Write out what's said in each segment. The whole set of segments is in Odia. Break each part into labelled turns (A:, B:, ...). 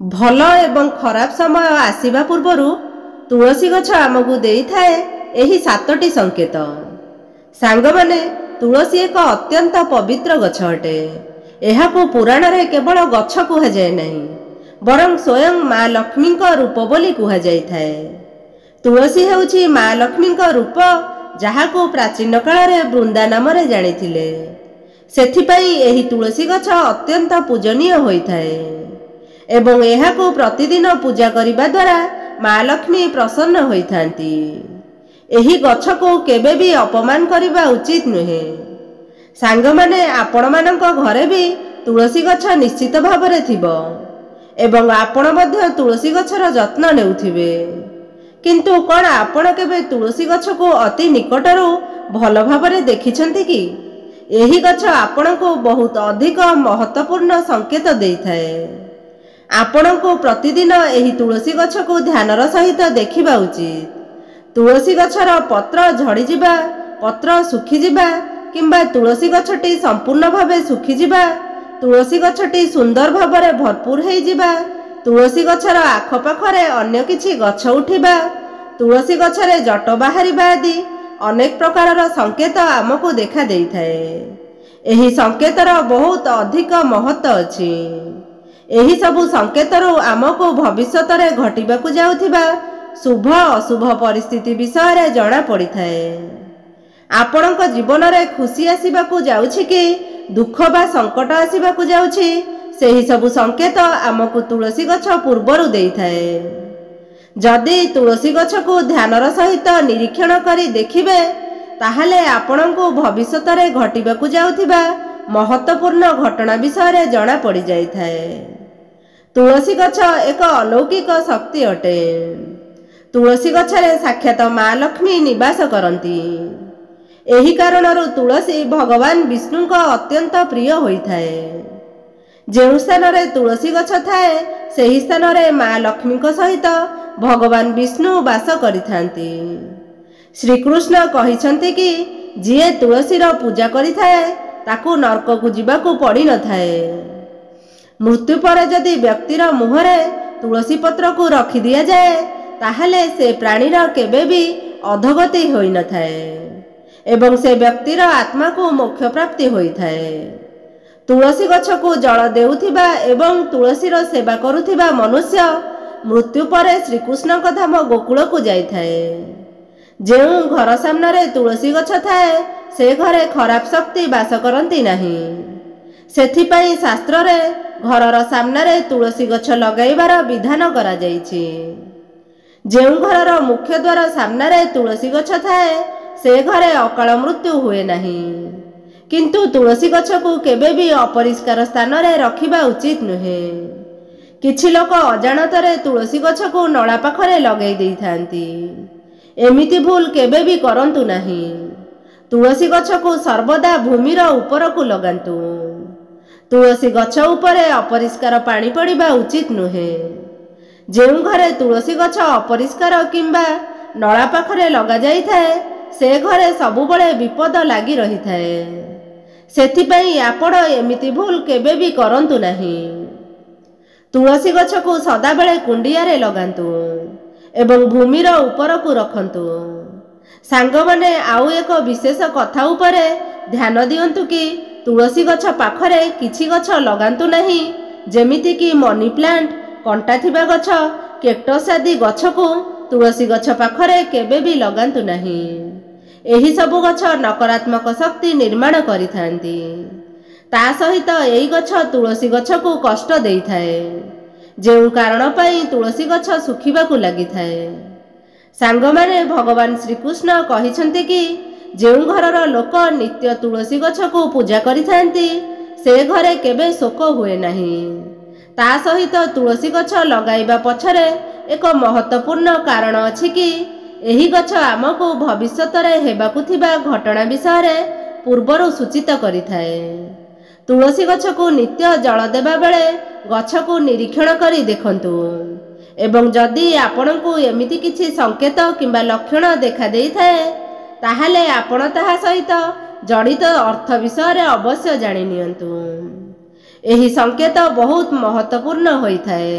A: भल एवं खराब समय आसिबा पूर्वरु तुलसी गछ आमको देइथाए एही 7टी संकेत। सांग माने तुलसी एक अत्यंत पवित्र गछ अटे। एहाकु पुराण रे केवल गछ कुहा जाय नहीं बरं स्वयं माँ लक्ष्मी का रूप बोली कुहा जाय थाए। तुलसी हेउछि माँ लक्ष्मी का रूप जहाकु प्राचीन काल रे वृंदा नाम रे जानिथिले। सेथिपई एही तुलसी गछ अत्यंत पूजनीय होइथाए एवं एहाकु प्रतिदिन पूजा करिबा द्वारा माँ लक्ष्मी प्रसन्न होइथांती। एही गछ को केबे भी अपमान करिबा उचित नुहे। सांग माने आपण मानक घरे भी तुलसी गछ निश्चित भावरे थिबो एवं आपण मध्य तुलसी गछर जत्न नेउथिबे। किंतु कोन आपण केबे तुलसी गछ को अति निकटरू भल भावरे देखिछंती कि? एही गछ आपण को बहुत अधिक महत्वपूर्ण संकेत देइथाए। आपण को प्रतिदिन एही तुलसी गछ को ध्यानर सहित देखिबा उचित। तुलसी गछर पत्र झड़ी जिबा, पत्र सुखी जिबा किंबा तुलसी गछटी संपूर्ण भावे सुखी जिबा, तुलसी गछटी सुंदर भावरे भरपूर हेइ जिबा, तुलसी गछर आखपाखरे अन्य किछि गछ उठिबा, तुलसी गछरे जट बाहरिबा आदि अनेक प्रकारर संकेत आमको देखा देइथाए। एही संकेतर बहुत अधिक महत्व अछि। एही सबु संकेतरू आमको भविष्यत रे घटिबाकु जाउथिबा शुभ अशुभ परिस्थिति विषय रे जणा पड़ी थाए। आपणक जीवन रे खुशी आसीबाकु जाउछि कि दुख बा संकट आसीबाकु जाउछि, सेही सबु संकेत आमको तुलसी गछ पूर्वरु देइथाए। जदि तुलसी गछ को ध्यानर सहित निरीक्षण करी देखिबे ताहले आपणको भविष्यत रे घटिबाकु जाउथिबा महत्वपूर्ण घटना विषय रे जणा पड़ी जाइथाए। तुलसी गछ एक अलौकिक शक्ति अटे। तुलसी गछरे साक्षात माँ लक्ष्मी निवास करती। एही कारणरू तुलसी भगवान विष्णु का अत्यंत प्रिय होइथाए। जेउ स्थान रे तुलसी गछ थाए सेही स्थान रे माँ लक्ष्मी को सहित भगवान विष्णु वास करिथांती। श्रीकृष्ण कहिछंती कि जिए तुलसीर पूजा करिथाए ताकू नरक को जीवाकू पड़ी न थाए। मृत्यु पर जदि व्यक्तिर मुहरे तुलसी पत्र को रखी दिया जाए ताहले से प्राणीर केबे भी अधोगति होई न थाए एवं से व्यक्तिर आत्मा को मोक्ष प्राप्ति होई थाए। तुलसी गछ को जल देउथिबा एवं तुलसीर सेवा करुथिबा मनुष्य मृत्यु पर श्रीकृष्ण का धाम गोकुल को जाई थाए। जेउ घर सामने तुलसी गछ थाए से घरे खराब शक्ति वास करती नहीं। सेथिपई शास्त्र रे घरर सामने तुलसी गछ लगाइबार विधान करा जाइछि। जेउ घरर मुख्य द्वार सामने तुलसी गछ थाए से घरे अकाल मृत्यु हुए नहीं। किंतु तुलसी गछ को केबे भी अपरिष्कार स्थान रे रखिबा उचित नुहे। किछि लोक अजाणतरे तुलसी गछ को नळा पाखरे लगै देइथांती। एमिति भूल केबे भी करंतु नाही। तुलसी गछ को सर्वदा भूमिर ऊपर को लगांतु। तुलसी गछ उपरे अपरिष्कार पानी पड़िबा उचित नुहे। जेउ घरे तुलसी गछ अपरिष्कार किंबा नळा पाखरे लगा जाई थाए से घरे सबुबळे विपद लागी रही थाए। सेथिपई आपण एमिति भूल केबे भी करंतु नाही। तुलसी गछ को सदा बेले कुंडिया रे लगांतु एवं भूमिर ऊपर को रखंतु। सांग माने आउ एक विशेष कथा उपरे ध्यान दियंतु कि तुलसी गछ पाखरे किछि गछ लगांतु नाही जेमिति कि मनी प्लांट, कंटा थिबा गछ, केक्टस आदि गछ को तुलसी गछ पाखरे केबे भी लगांतु नाही। एही सबु गछ नकारात्मक शक्ति निर्माण करिथांती। ता सहित एही गछ तुलसी गछ को कष्ट देइथाए जेउ कारण पई तुलसी गछ सुखिबाकू लागिथाए। सांग माने भगवान श्रीकृष्ण कहिछंती कि जेउ घरर लोक नित्य तुलसी गछ को पूजा करिथांती से घरे केबे शोक हुए नाही। ता सहित तुलसी गछ लगाइबा पछरे एक महत्वपूर्ण कारण अछि कि एही गछ आमको भविष्यत रे हेबाकू थिबा घटना विषय रे पूर्वरु सूचित करिथाए। तुलसी गछ को नित्य जल देबा बेले गछ को निरीक्षण करी देखंतु एवं जदि आपनकू एमिति किछि संकेत किंबा लक्षण देखा देइथाए ताहाले आपण ताहा सहित जड़ित अर्थ विषय रे अवश्य जानि नियंतु। ଏହି ସଂକେତ ବହୁତ ମହତ୍ୱପୂର୍ଣ୍ଣ ହୋଇଥାଏ।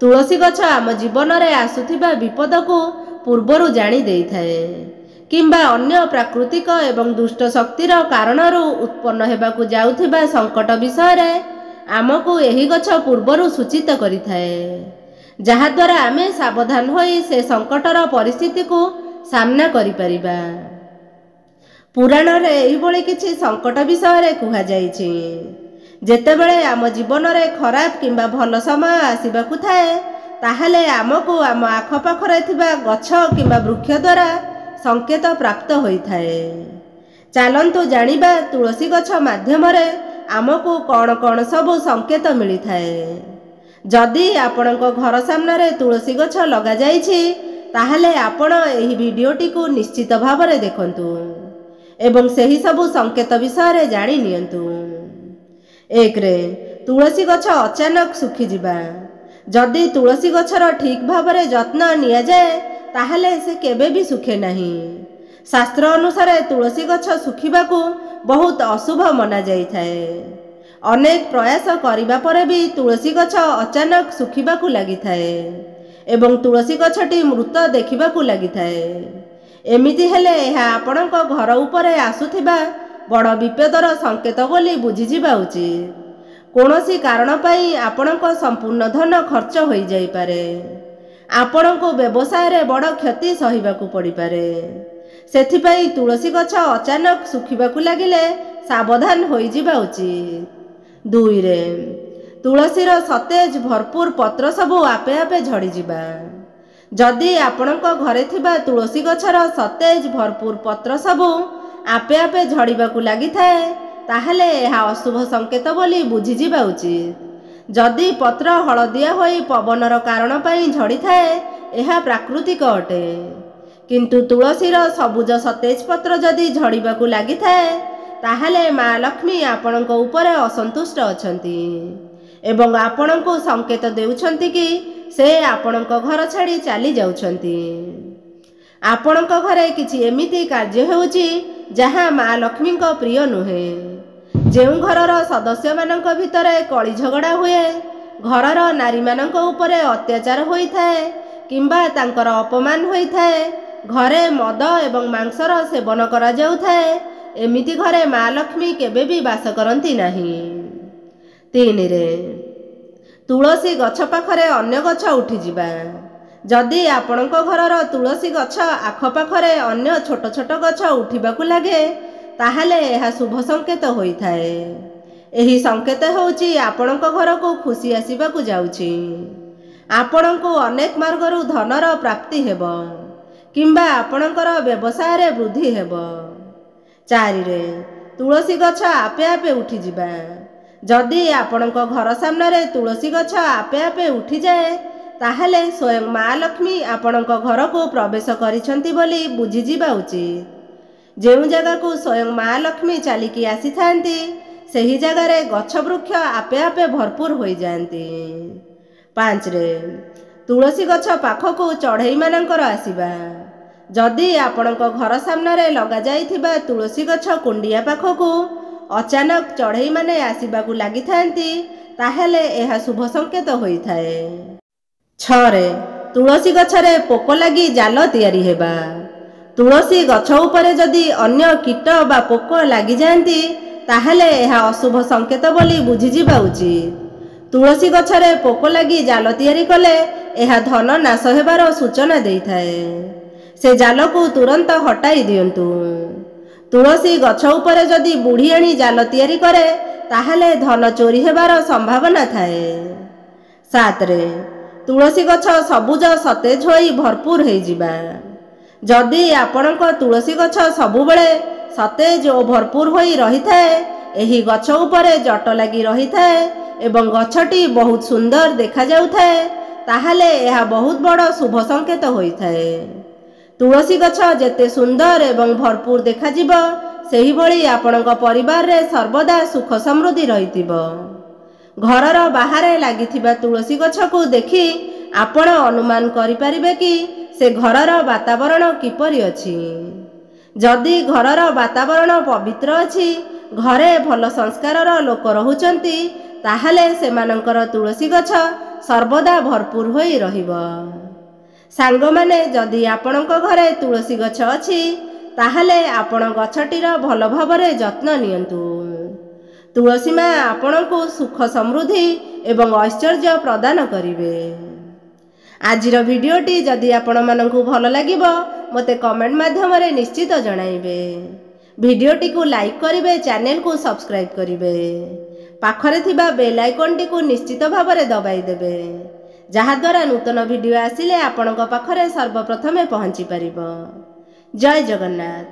A: ତୁଳସୀ ଗଛ ଆମ ଜୀବନରେ ଆସୁଥିବା ବିପଦକୁ ପୂର୍ବରୁ ଜାଣି ଦେଇଥାଏ କିମ୍ବା ଅନ୍ୟ ପ୍ରାକୃତିକ ଏବଂ ଦୁଷ୍ଟ ଶକ୍ତିର କାରଣରୁ ଉତ୍ପନ୍ନ ହେବାକୁ ଯାଉଥିବା ସଙ୍କଟ ବିଷୟରେ ଆମକୁ ଏହି ଗଛ ପୂର୍ବରୁ ସୂଚିତ କରିଥାଏ, ଯାହାଦ୍ୱାରା ଆମେ ସାବଧାନ ହୋଇ ସେ ସଙ୍କଟର ପରିସ୍ଥିତିକୁ ସାମ୍ନା କରିପାରିବା। ପୁରାଣରେ ଏହିଭଳି କିଛି ସଙ୍କଟ ବିଷୟରେ କୁହାଯାଇଛି। ଯେତେବେଳେ ଆମ ଜୀବନରେ ଖରାପ କିମ୍ବା ଭଲ ସମୟ ଆସିବାକୁ ଥାଏ, ତାହେଲେ ଆମକୁ ଆମ ଆଖପାଖରେ ଥିବା ଗଛ କିମ୍ବା ବୃକ୍ଷ ଦ୍ୱାରା ସଂକେତ ପ୍ରାପ୍ତ ହୋଇଥାଏ। ଚାଲନ୍ତୁ ଜାଣିବା ତୁଳସୀ ଗଛ ମାଧ୍ୟମରେ ଆମକୁ କ'ଣ କ'ଣ ସବୁ ସଂକେତ ମିଳିଥାଏ। ଯଦି ଆପଣଙ୍କ ଘର ସାମ୍ନାରେ ତୁଳସୀ ଗଛ ଲଗାଯାଇଛି, ତାହେଲେ ଆପଣ ଏହି ଭିଡ଼ିଓଟିକୁ ନିଶ୍ଚିତ ଭାବରେ ଦେଖନ୍ତୁ ଏବଂ ସେହି ସବୁ ସଂକେତ ବିଷୟରେ ଜାଣି ନିଅନ୍ତୁ। 1ରେ ତୁଳସୀ ଗଛ ଅଚାନକ ଶୁଖିଯିବା। ଯଦି ତୁଳସୀ ଗଛର ଠିକ୍ ଭାବରେ ଯତ୍ନ ନିଆଯାଏ, ତାହେଲେ ସେ କେବେ ବି ଶୁଖେ ନାହିଁ। ଶାସ୍ତ୍ର ଅନୁସାରେ ତୁଳସୀ ଗଛ ଶୁଖିବାକୁ ବହୁତ ଅଶୁଭ ମନାଯାଇଥାଏ। ଅନେକ ପ୍ରୟାସ କରିବା ପରେ ବି ତୁଳସୀ ଗଛ ଅଚାନକ ଶୁଖିବାକୁ ଲାଗିଥାଏ ଏବଂ ତୁଳସୀ ଗଛଟି ମୃତ ଦେଖିବାକୁ ଲାଗିଥାଏ। ଏମିତି ହେଲେ ଏହା ଆପଣଙ୍କ ଘର ଉପରେ ଆସୁଥିବା ବଡ଼ ବିପଦର ସଂକେତ ବୋଲି ବୁଝିଯିବା ଉଚିତ। କୌଣସି କାରଣ ପାଇଁ ଆପଣଙ୍କ ସମ୍ପୂର୍ଣ୍ଣ ଧନ ଖର୍ଚ୍ଚ ହୋଇଯାଇପାରେ। ଆପଣଙ୍କୁ ବ୍ୟବସାୟରେ ବଡ଼ କ୍ଷତି ସହିବାକୁ ପଡ଼ିପାରେ। ସେଥିପାଇଁ ତୁଳସୀ ଗଛ ଅଚାନକ ଶୁଖିବାକୁ ଲାଗିଲେ ସାବଧାନ ହୋଇଯିବା ଉଚିତ। 2ରେ ତୁଳସୀର ସତେଜ ଭରପୁର ପତ୍ର ସବୁ ଆପେ ଆପେ ଝଡ଼ିଯିବା। ଯଦି ଆପଣଙ୍କ ଘରେ ଥିବା ତୁଳସୀ ଗଛର ସତେଜ ଭରପୁର ପତ୍ର ସବୁ ଆପେ ଆପେ ଝଡ଼ିବାକୁ ଲାଗିଥାଏ, ତାହେଲେ ଏହା ଅଶୁଭ ସଂକେତ ବୋଲି ବୁଝିଯିବା ଉଚିତ। ଯଦି ପତ୍ର ହଳଦିଆ ହୋଇ ପବନର କାରଣ ପାଇଁ ଝଡ଼ିଥାଏ, ଏହା ପ୍ରାକୃତିକ ଅଟେ। କିନ୍ତୁ ତୁଳସୀର ସବୁଜ ସତେଜ ପତ୍ର ଯଦି ଝଡ଼ିବାକୁ ଲାଗିଥାଏ, ତାହେଲେ ମା ଲକ୍ଷ୍ମୀ ଆପଣଙ୍କ ଉପରେ ଅସନ୍ତୁଷ୍ଟ ଅଛନ୍ତି ଏବଂ ଆପଣଙ୍କୁ ସଂକେତ ଦେଉଛନ୍ତି କି ସେ ଆପଣଙ୍କ ଘର ଛାଡ଼ି ଚାଲି ଯାଉଛନ୍ତି। ଆପଣଙ୍କ ଘରେ କିଛି ଏମିତି କାର୍ଯ୍ୟ ହେଉଛି ଯାହା ମା ଲକ୍ଷ୍ମୀଙ୍କ ପ୍ରିୟ ନୁହେଁ। ଯେଉଁ ଘରର ସଦସ୍ୟମାନଙ୍କ ଭିତରେ କଳି ଝଗଡ଼ା ହୁଏ, ଘରର ନାରୀମାନଙ୍କ ଉପରେ ଅତ୍ୟାଚାର ହୋଇଥାଏ କିମ୍ବା ତାଙ୍କର ଅପମାନ ହୋଇଥାଏ, ଘରେ ମଦ ଏବଂ ମାଂସର ସେବନ କରାଯାଉଥାଏ, ଏମିତି ଘରେ ମା ଲକ୍ଷ୍ମୀ କେବେ ବି ବାସ କରନ୍ତି ନାହିଁ। 3ରେ ତୁଳସୀ ଗଛ ପାଖରେ ଅନ୍ୟ ଗଛ ଉଠିଯିବା। ଯଦି ଆପଣଙ୍କ ଘରର ତୁଳସୀ ଗଛ ଆଖପାଖରେ ଅନ୍ୟ ଛୋଟ ଛୋଟ ଗଛ ଉଠିବାକୁ ଲାଗେ, ତାହେଲେ ଏହା ଶୁଭ ସଂକେତ ହୋଇଥାଏ। ଏହି ସଂକେତ ହେଉଛି ଆପଣଙ୍କ ଘରକୁ ଖୁସି ଆସିବାକୁ ଯାଉଛି। ଆପଣଙ୍କୁ ଅନେକ ମାର୍ଗରୁ ଧନର ପ୍ରାପ୍ତି ହେବ କିମ୍ବା ଆପଣଙ୍କର ବ୍ୟବସାୟରେ ବୃଦ୍ଧି ହେବ। 4ରେ ତୁଳସୀ ଗଛ ଆପେ ଆପେ ଉଠିଯିବା। ଯଦି ଆପଣଙ୍କ ଘର ସାମ୍ନାରେ ତୁଳସୀ ଗଛ ଆପେ ଆପେ ଉଠିଯାଏ, ତାହେଲେ ସ୍ୱୟଂ ମା ଲକ୍ଷ୍ମୀ ଆପଣଙ୍କ ଘରକୁ ପ୍ରବେଶ କରିଛନ୍ତି ବୋଲି ବୁଝିଯିବା ଉଚିତ। ଯେଉଁ ଜାଗାକୁ ସ୍ୱୟଂ ମା ଲକ୍ଷ୍ମୀ ଚାଲିକି ଆସିଥାନ୍ତି, ସେହି ଜାଗାରେ ଗଛ ବୃକ୍ଷ ଆପେ ଆପେ ଭରପୁର ହୋଇଯାଆନ୍ତି। 5ରେ ତୁଳସୀ ଗଛ ପାଖକୁ ଚଢ଼େଇମାନଙ୍କର ଆସିବା। ଯଦି ଆପଣଙ୍କ ଘର ସାମ୍ନାରେ ଲଗାଯାଇଥିବା ତୁଳସୀ ଗଛ କୁଣ୍ଡିଆ ପାଖକୁ ଅଚାନକ ଚଢ଼େଇମାନେ ଆସିବାକୁ ଲାଗିଥାନ୍ତି, ତାହେଲେ ଏହା ଶୁଭ ସଂକେତ ହୋଇଥାଏ। 6ରେ ତୁଳସୀ ଗଛରେ ପୋକ ଲାଗି ଜାଲ ତିଆରି ହେବା। ତୁଳସୀ ଗଛ ଉପରେ ଯଦି ଅନ୍ୟ କୀଟ ବା ପୋକ ଲାଗିଯାଆନ୍ତି, ତାହେଲେ ଏହା ଅଶୁଭ ସଂକେତ ବୋଲି ବୁଝିଯିବା ଉଚିତ। ତୁଳସୀ ଗଛରେ ପୋକ ଲାଗି ଜାଲ ତିଆରି କଲେ ଏହା ଧନ ନାଶ ହେବାର ସୂଚନା ଦେଇଥାଏ। ସେ ଜାଲକୁ ତୁରନ୍ତ ହଟାଇ ଦିଅନ୍ତୁ। ତୁଳସୀ ଗଛ ଉପରେ ଯଦି ବୁଢ଼ିଆଣୀ ଜାଲ ତିଆରି କରେ, ତାହେଲେ ଧନ ଚୋରି ହେବାର ସମ୍ଭାବନା ଥାଏ। 7ରେ ତୁଳସୀ ଗଛ ସବୁଜ ସତେଜ ହୋଇ ଭରପୁର ହୋଇଯିବା। ଯଦି ଆପଣଙ୍କ ତୁଳସୀ ଗଛ ସବୁବେଳେ ସତେଜ ଓ ଭରପୁର ହୋଇ ରହିଥାଏ, ଏହି ଗଛ ଉପରେ ଜଟ ଲାଗି ରହିଥାଏ ଏବଂ ଗଛଟି ବହୁତ ସୁନ୍ଦର ଦେଖାଯାଉଥାଏ, ତାହେଲେ ଏହା ବହୁତ ବଡ଼ ଶୁଭ ସଂକେତ ହୋଇଥାଏ। ତୁଳସୀ ଗଛ ଯେତେ ସୁନ୍ଦର ଏବଂ ଭରପୁର ଦେଖାଯିବ, ସେହିଭଳି ଆପଣଙ୍କ ପରିବାରରେ ସର୍ବଦା ସୁଖ ସମୃଦ୍ଧି ରହିଥିବ। ଘରର ବାହାରେ ଲାଗିଥିବା ତୁଳସୀ ଗଛକୁ ଦେଖି ଆପଣ ଅନୁମାନ କରିପାରିବେ କି ସେ ଘରର ବାତାବରଣ କିପରି ଅଛି। ଯଦି ଘରର ବାତାବରଣ ପବିତ୍ର ଅଛି, ଘରେ ଭଲ ସଂସ୍କାରର ଲୋକ ରହୁଛନ୍ତି, ତାହେଲେ ସେମାନଙ୍କର ତୁଳସୀ ଗଛ ସର୍ବଦା ଭରପୁର ହୋଇ ରହିବ। ସାଙ୍ଗମାନେ, ଯଦି ଆପଣଙ୍କ ଘରେ ତୁଳସୀ ଗଛ ଅଛି, ତାହେଲେ ଆପଣ ଗଛଟିର ଭଲ ଭାବରେ ଯତ୍ନ ନିଅନ୍ତୁ। ତୁଳସୀ ମା ଆପଣଙ୍କୁ ସୁଖ ସମୃଦ୍ଧି ଏବଂ ଐଶ୍ୱର୍ଯ୍ୟ ପ୍ରଦାନ କରିବେ। ଆଜିର ଭିଡ଼ିଓଟି ଯଦି ଆପଣମାନଙ୍କୁ ଭଲ ଲାଗିବ, ମୋତେ କମେଣ୍ଟ ମାଧ୍ୟମରେ ନିଶ୍ଚିତ ଜଣାଇବେ। ଭିଡ଼ିଓଟିକୁ ଲାଇକ୍ କରିବେ, ଚ୍ୟାନେଲକୁ ସବସ୍କ୍ରାଇବ୍ କରିବେ। ପାଖରେ ଥିବା ବେଲ୍ ଆଇକନ୍ଟିକୁ ନିଶ୍ଚିତ ଭାବରେ ଦବାଇ ଦେବେ, ଯାହାଦ୍ୱାରା ନୂତନ ଭିଡ଼ିଓ ଆସିଲେ ଆପଣଙ୍କ ପାଖରେ ସର୍ବପ୍ରଥମେ ପହଞ୍ଚି ପାରିବ। ଜୟ ଜଗନ୍ନାଥ।